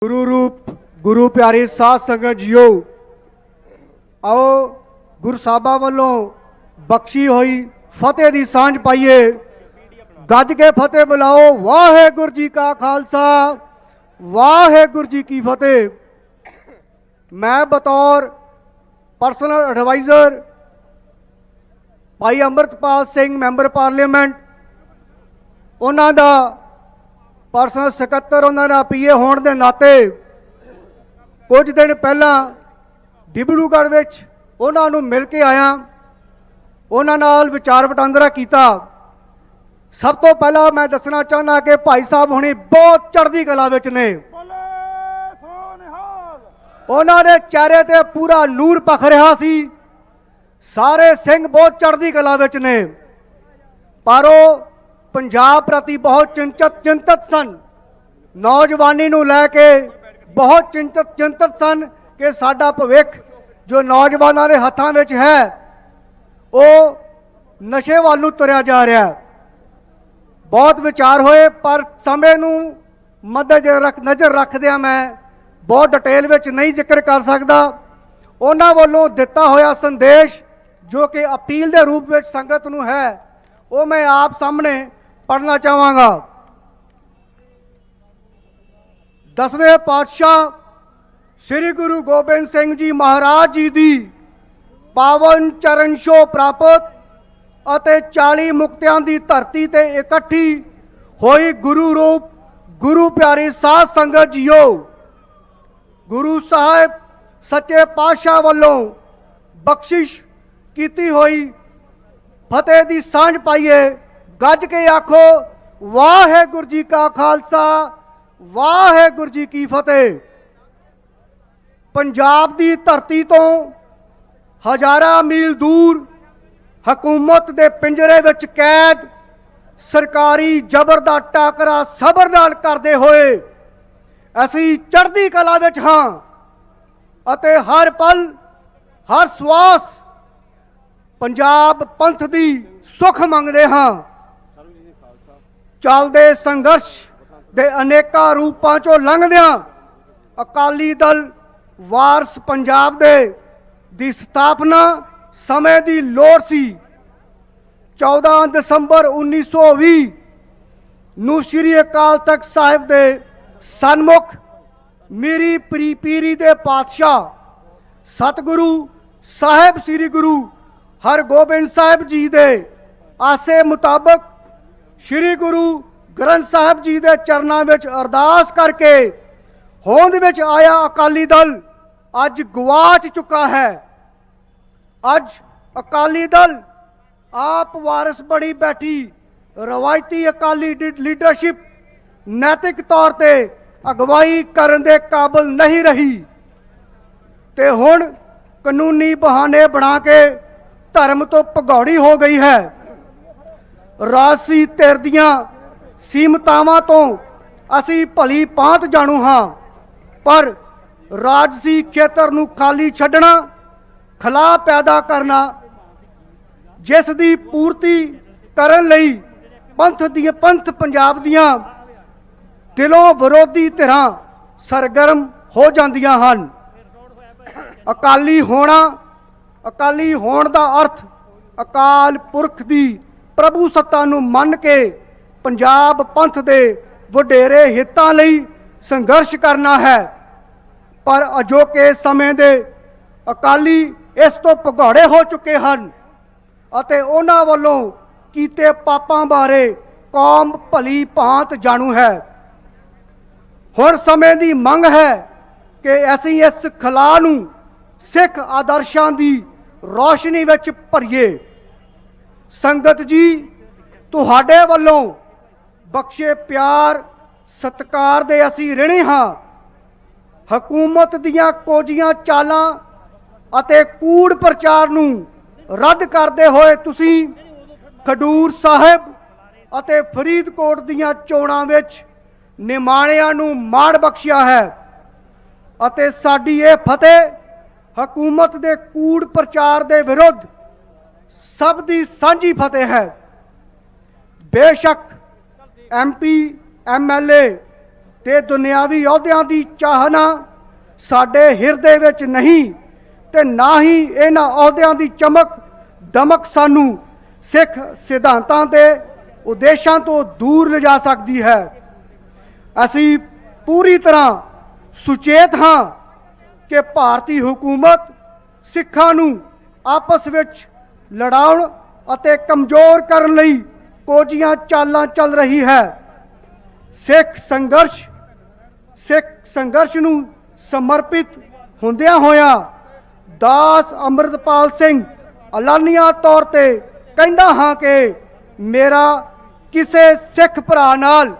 गुरु रूप गुरु प्यारी साध संगत जियो, आओ गुरु साहबा वालों बख्शी हुई फतेह की सांझ पाइए। गज के फतेह बुलाओ। वाहेगुरु जी का खालसा, वाहेगुरु जी की फतेह। मैं बतौर पर्सनल एडवाइज़र भाई अमृतपाल सिंह मैंबर पार्लीमेंट, उन्हों का पर्सनल सकत्तर उन्होंने पीए होने के नाते कुछ दिन पहला डिब्रूगढ़ विच उन्होंने मिल के आया, उन्होंने विचार वटांदरा किया। सब तो पहला मैं दसना चाहना कि भाई साहब हुणी बहुत चढ़ती कला विच ने। उन्होंने चेहरे ते पूरा नूर पख रहा सी, सारे सिंह बहुत चढ़ती कला विच ने, पर वो पंजाब प्रति बहुत चिंतित सन। नौजवानी नूं लैके बहुत चिंतित सन कि साडा भविख जो नौजवानों के हत्थां विच है वो नशे वाल नूं तुरिया जा रहा है। बहुत विचार होए पर समय नूं नज़र रखदिआं मैं बहुत डिटेल विच नहीं जिक्र कर सकदा। उन्हां वल्लों दिता होया संदेश जो कि अपील के रूप में संगत नूं है, वो मैं आप सामने पढ़ना चाहांगा। 10वें पातशाह श्री गुरु गोबिंद सिंह जी महाराज जी की पावन चरण छो प्राप्त अते 40 मुक्तियां की धरती ते इकट्ठी हुई गुरु रूप गुरु प्यारी साध संगत जियो, गुरु साहिब सच्चे पातशाह वालों बख्शिश की हुई फतेह की सांझ पाइए। गज के आखो वाहेगुरु जी का खालसा, वाहेगुरु जी की फतेह। पंजाब की धरती तो हजारां मील दूर हुकूमत के पिंजरे विच कैद सरकारी जबर दा टाकरा सबर नाल करदे होए असीं चढ़दी कला विच हां अते हर पल हर श्वास पंजाब पंथ दी सुख मंगदे हां। चलदे संघर्ष दे अनेका रूपां चों लंघदिआं अकाली दल वारस पंजाब दे दी स्थापना समय दी लोड़ सी। 14 दिसंबर 1920 नूं श्री अकाल तख्त साहिब दे सन्मुख मेरी पीरी दे पातशाह सतगुरु साहिब श्री गुरु हरगोबिंद साहिब जी दे आसे मुताबक श्री गुरु ग्रंथ साहिब जी दे चरनां विच अरदास करके होंद विच आया अकाली दल अज गवाच चुका है। अज अकाली दल आप वारिस बड़ी बैठी रवायती अकाली लीडरशिप नैतिक तौर ते अगवाई करन दे काबिल नहीं रही ते हुण कानूनी बहाने बना के धर्म तो भगौड़ी हो गई है। राजसी धिर दियां सीमतावां तो असी भली भांत जाणू हाँ, पर राजसी खेतर नूं खाली छड्डना खला पैदा करना जिस दी पूर्ति करन लई पंथ पंजाब दियां दिलों विरोधी धिरां सरगर्म हो जांदियां हन। अकाली होण दा अर्थ अकाल पुरख दी प्रभु सत्ता नूं मन के पंजाब पंथ दे वडेरे हितां लई संघर्ष करना है। पर अजोके समय दे अकाली इस तो भगौड़े हो चुके हैं अते उन्हां वल्लों कीते पापां बारे कौम भली भांत जाणू है। हुण समय दी मंग है कि असीं इस खला नूं सिख आदर्शां दी रोशनी विच भरीए। संगत जी तुहाडे वल्लों बख्शे प्यार सत्कार दे असीं ऋणी हां। हुकूमत दियां कोजियां चालां अते कूड़ प्रचार नूं रद्द करदे होए तुसीं खडूर साहिब अते फरीदकोट दियां चोणां विच निमाणियां नूं माण बख्शिया है अते साडी ये फतेह हुकूमत दे कूड़ प्रचार दे विरुद्ध सब दी सांझी फतेह है। बेशक MP MLA ਤੇ ਦੁਨਿਆਵੀ ਅਹੁਦਿਆਂ ਦੀ ਚਾਹਨਾ ਸਾਡੇ ਹਿਰਦੇ ਵਿੱਚ ਨਹੀਂ, ਤੇ ਨਾ ਹੀ ਇਹਨਾਂ ਅਹੁਦਿਆਂ ਦੀ ਚਮਕ ਦਮਕ ਸਾਨੂੰ ਸਿੱਖ ਸਿਧਾਂਤਾਂ ਤੇ ਉਦੇਸ਼ਾਂ ਤੋਂ ਦੂਰ ਲਿਜਾ ਸਕਦੀ ਹੈ। ਅਸੀਂ ਪੂਰੀ ਤਰ੍ਹਾਂ ਸੁਚੇਤ ਹਾਂ ਕਿ ਭਾਰਤੀ ਹਕੂਮਤ ਸਿੱਖਾਂ ਨੂੰ ਆਪਸ ਵਿੱਚ ਲੜਾਉਣ ਅਤੇ ਕਮਜ਼ੋਰ ਕਰਨ ਲਈ ਕੋਝੀਆਂ ਚਾਲਾਂ ਚੱਲ ਰਹੀ ਹੈ। ਸਿੱਖ ਸੰਘਰਸ਼ ਨੂੰ ਸਮਰਪਿਤ ਹੁੰਦਿਆਂ ਹੋਇਆਂ ਦਾਸ ਅੰਮ੍ਰਿਤਪਾਲ ਸਿੰਘ ਐਲਾਨੀਆ ਤੌਰ ਤੇ ਕਹਿੰਦਾ ਹਾਂ ਕਿ ਮੇਰਾ ਕਿਸੇ ਸਿੱਖ ਭਰਾ ਨਾਲ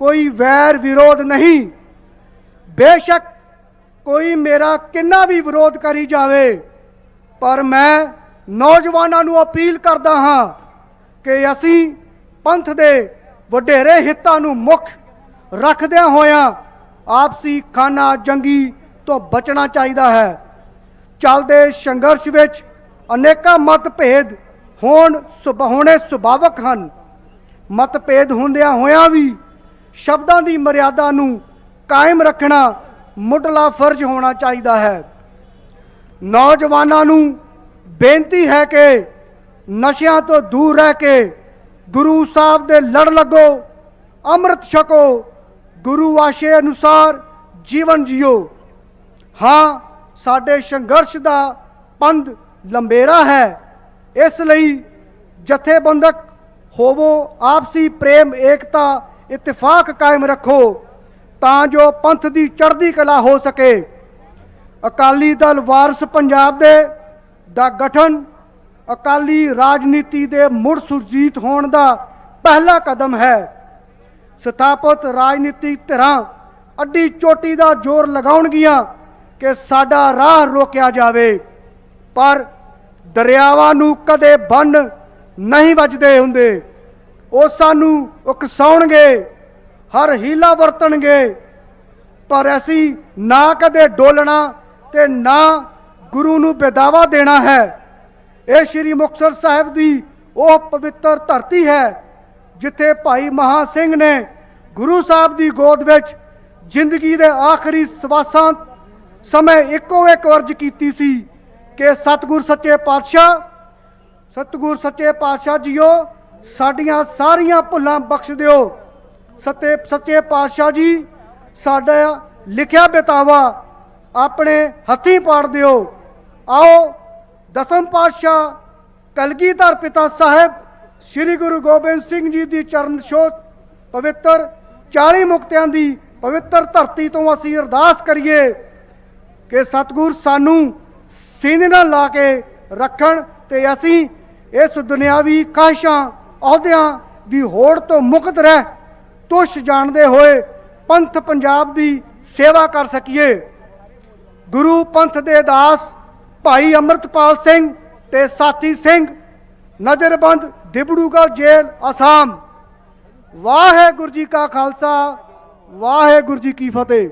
ਕੋਈ ਵੈਰ ਵਿਰੋਧ ਨਹੀਂ। ਬੇਸ਼ੱਕ ਕੋਈ ਮੇਰਾ ਕਿੰਨਾ ਵੀ ਵਿਰੋਧ ਕਰੀ ਜਾਵੇ, ਪਰ ਮੈਂ ਨੌਜਵਾਨਾਂ ਨੂੰ ਅਪੀਲ ਕਰਦਾ ਹਾਂ ਕਿ ਅਸੀਂ ਪੰਥ ਦੇ ਵਡੇਰੇ ਹਿੱਤਾਂ ਨੂੰ ਮੁੱਖ ਰੱਖਦਿਆਂ ਹੋਇਆਂ ਆਪਸੀ ਖਾਨਾ ਜੰਗੀ ਤੋਂ ਬਚਣਾ ਚਾਹੀਦਾ ਹੈ। ਚੱਲਦੇ ਸੰਘਰਸ਼ ਵਿੱਚ ਅਨੇਕਾਂ ਮਤਭੇਦ ਹੋਣੇ ਸੁਭਾਵਕ ਹਨ। ਮਤਭੇਦ ਹੁੰਦਿਆਂ ਹੋਇਆਂ ਵੀ ਸ਼ਬਦਾਂ ਦੀ ਮਰਿਆਦਾ ਨੂੰ ਕਾਇਮ ਰੱਖਣਾ ਮੁੱਢਲਾ ਫਰਜ਼ ਹੋਣਾ ਚਾਹੀਦਾ ਹੈ। ਨੌਜਵਾਨਾਂ ਨੂੰ ਬੇਨਤੀ ਹੈ ਕਿ ਨਸ਼ਿਆਂ ਤੋਂ ਦੂਰ ਰਹਿ ਕੇ ਗੁਰੂ ਸਾਹਿਬ ਦੇ ਲੜ ਲੱਗੋ, ਅੰਮ੍ਰਿਤ ਛਕੋ, ਗੁਰੂ ਆਸ਼ੇ ਅਨੁਸਾਰ ਜੀਵਨ ਜਿਓ। ਹਾਂ, ਸਾਡੇ ਸੰਘਰਸ਼ ਦਾ ਪੰਧ ਲੰਬੇਰਾ ਹੈ, ਇਸ ਲਈ ਜਥੇਬੰਦਕ ਹੋਵੋ, ਆਪਸੀ ਪ੍ਰੇਮ ਏਕਤਾ ਇਤਫਾਕ ਕਾਇਮ ਰੱਖੋ ਤਾਂ ਜੋ ਪੰਥ ਦੀ ਚੜ੍ਹਦੀ ਕਲਾ ਹੋ ਸਕੇ। ਅਕਾਲੀ ਦਲ ਵਾਰਸ ਪੰਜਾਬ ਦਾ ਗਠਨ ਅਕਾਲੀ ਰਾਜਨੀਤੀ ਦੇ ਮੁੜ ਸੁਰਜੀਤ ਹੋਣ ਦਾ ਪਹਿਲਾ ਕਦਮ ਹੈ। ਸਥਾਪਿਤ ਰਾਜਨੀਤਿਕ ਧਿਰਾਂ ਅੱਡੀ ਚੋਟੀ ਦਾ ਜ਼ੋਰ ਲਗਾਉਣਗੀਆਂ ਕਿ ਸਾਡਾ ਰਾਹ ਰੋਕਿਆ ਜਾਵੇ, ਪਰ ਦਰਿਆਵਾਂ ਨੂੰ ਕਦੇ ਬੰਨ੍ਹ ਨਹੀਂ ਵੱਜਦੇ ਹੁੰਦੇ। ਉਹ ਸਾਨੂੰ ਉਕਸਾਉਣਗੇ, ਹਰ ਹੀਲਾ ਵਰਤਣਗੇ, ਪਰ ਅਸੀਂ ਨਾ ਕਦੇ ਡੋਲਣਾ ਤੇ ਨਾ ਗੁਰੂ ਨੂੰ ਬੇਦਾਵਾ ਦੇਣਾ ਹੈ। ਇਹ ਸ੍ਰੀ ਮੁਕਤਸਰ ਸਾਹਿਬ ਦੀ ਉਹ ਪਵਿੱਤਰ ਧਰਤੀ ਹੈ ਜਿੱਥੇ ਭਾਈ ਮਹਾਂ ਸਿੰਘ ਨੇ ਗੁਰੂ ਸਾਹਿਬ ਦੀ ਗੋਦ ਵਿੱਚ ਜ਼ਿੰਦਗੀ ਦੇ ਆਖਰੀ ਸਵਾਸਾਂ ਸਮੇਂ ਇੱਕੋ ਇੱਕ ਅਰਜ਼ ਕੀਤੀ ਸੀ ਕਿ ਸਤਿਗੁਰ ਸੱਚੇ ਪਾਤਸ਼ਾਹ ਜੀਓ, ਸਾਡੀਆਂ ਸਾਰੀਆਂ ਭੁੱਲਾਂ ਬਖਸ਼ ਦਿਓ। ਸੱਚੇ ਪਾਤਸ਼ਾਹ ਜੀ, ਸਾਡਾ ਲਿਖਿਆ ਬਿਤਾਵਾ ਆਪਣੇ ਹੱਥੀਂ ਪਾੜ ਦਿਓ। ਆਓ ਦਸਮ ਪਾਤਸ਼ਾਹ ਕਲਗੀਧਰ ਪਿਤਾ ਸਾਹਿਬ ਸ੍ਰੀ ਗੁਰੂ ਗੋਬਿੰਦ ਸਿੰਘ ਜੀ ਦੀ ਚਰਨ ਛੋਹ ਪਵਿੱਤਰ 40 ਮੁਕਤਿਆਂ ਦੀ ਪਵਿੱਤਰ ਧਰਤੀ ਤੋਂ ਅਸੀਂ ਅਰਦਾਸ ਕਰੀਏ ਕਿ ਸਤਿਗੁਰ ਸਾਨੂੰ ਸੀਨੇ ਨਾਲ ਲਾ ਕੇ ਰੱਖਣ ਤੇ ਅਸੀਂ ਇਸ ਦੁਨਿਆਵੀ ਕਾਸ਼ਾਂ ਅਹੁਦਿਆਂ ਦੀ ਹੋੜ ਤੋਂ ਮੁਕਤ ਰਹਿ ਤੁਸ਼ ਜਾਣਦੇ ਹੋਏ ਪੰਥ ਪੰਜਾਬ ਦੀ ਸੇਵਾ ਕਰ ਸਕੀਏ। ਗੁਰੂ ਪੰਥ ਦੇ ਦਾਸ ਭਾਈ ਅੰਮ੍ਰਿਤਪਾਲ ਸਿੰਘ ਤੇ ਸਾਥੀ ਸਿੰਘ ਨਜ਼ਰਬੰਦ ਡਿਬੜੂਗੜ੍ਹ ਜੇਲ੍ਹ ਅਸਾਮ। ਵਾਹਿਗੁਰੂ ਜੀ ਕਾ ਖਾਲਸਾ, ਵਾਹਿਗੁਰੂ ਜੀ ਕੀ ਫਤਿਹ।